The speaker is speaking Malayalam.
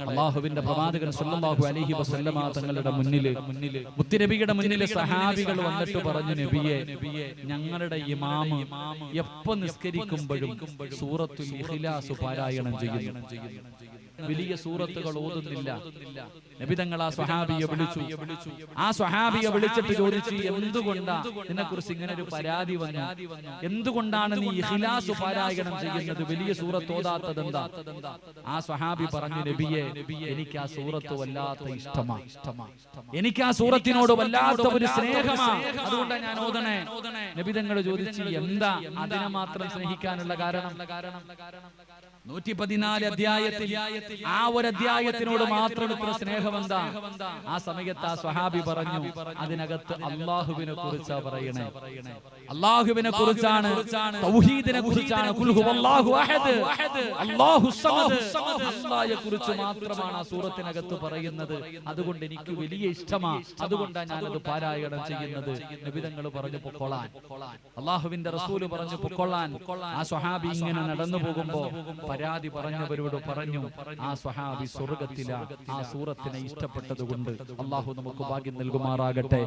അല്ലാഹുവിന്റെ പ്രവാചകൻ സല്ലല്ലാഹു അലൈഹി വസല്ലമ തങ്ങളുടെ മുന്നിൽ മുത്തുനബിയുടെ മുന്നിൽ സഹാബികൾ വന്നിട്ട് പറഞ്ഞു, നബിയെ, ഞങ്ങളുടെ ഇമാം എപ്പോൾ നിസ്കരിക്കുമ്പോഴും സൂറത്തുൽ ഇഖ്ലാസ് പാരായണം ചെയ്യുന്നു. വലിയ സൂറത്തുകൾ ഓതുന്നില്ല. നബി തങ്ങൾ ആ സ്വഹാബിയെ വിളിച്ചു. ആ സ്വഹാബിയെ വിളിച്ചിട്ട് ചോദിച്ചു, എന്തുകൊണ്ടാ നിന്നെക്കുറിച്ച് ഇങ്ങനെ ഒരു പരാതി വന്നു? എന്തുകൊണ്ടാണ് നീ ഇഖ്ലാസ് പാരായണം ചെയ്യുന്നത്, വലിയ സൂറത്ത് ഓതാത്തത് എന്താ? ആ സ്വഹാബി പറഞ്ഞു, നബിയെ, എനിക്ക് ആ സൂറത്ത് വല്ലാത്ത ഇഷ്ടമാണ്. എനിക്ക് ആ സൂറത്തിനോട് വല്ലാത്ത ഒരു സ്നേഹമാണ്, അതുകൊണ്ടാണ് ഞാൻ ഓതണേ. നബി തങ്ങൾ ചോദിച്ചു, എന്താ അതിനെ മാത്രം സ്നേഹിക്കാനുള്ള കാരണം? 114 അധ്യായത്തിൽ ആ ഒരു അധ്യായത്തിനോട് മാത്രം ഇത്ര സ്നേഹം എന്താ? ആ സമയത്ത് ആ സ്വഹാബി പറഞ്ഞു, അതിനകത്ത് അല്ലാഹുവിനെ കുറിച്ചാ പറയണേ. അല്ലാഹുവിനെ കുറിച്ചാണ്, തൗഹീദിനെ കുറിച്ചാണ്. ഖുൽ ഹുവല്ലാഹു അഹദ് അല്ലാഹു സമദ്, അല്ലാഹയെ കുറിച്ച് മാത്രമാണ് ആ സൂറത്തിനകത്ത് പറയുന്നത്. അതുകൊണ്ട് എനിക്ക് വലിയ ഇഷ്ടമാണ്, അതുകൊണ്ടാണ് ഞാനത് പാരായണം ചെയ്യുന്നത്. നബി തങ്ങൾ പറഞ്ഞു, പൊക്കോളാൻ. അല്ലാഹുവിന്റെ റസൂൽ പറഞ്ഞു, പൊക്കോളാൻ. ആ സ്വഹാബി ഇങ്ങനെ നടന്നു പോകുമ്പോ പരാതി പറഞ്ഞവരോട് പറഞ്ഞു, ആ സ്വഹാബി സ്വർഗ്ഗത്തിലാ, ആ സൂറത്തിനെ ഇഷ്ടപ്പെട്ടതുകൊണ്ട്. അല്ലാഹു നമുക്ക് ഭാഗ്യം നൽകുമാറാകട്ടെ.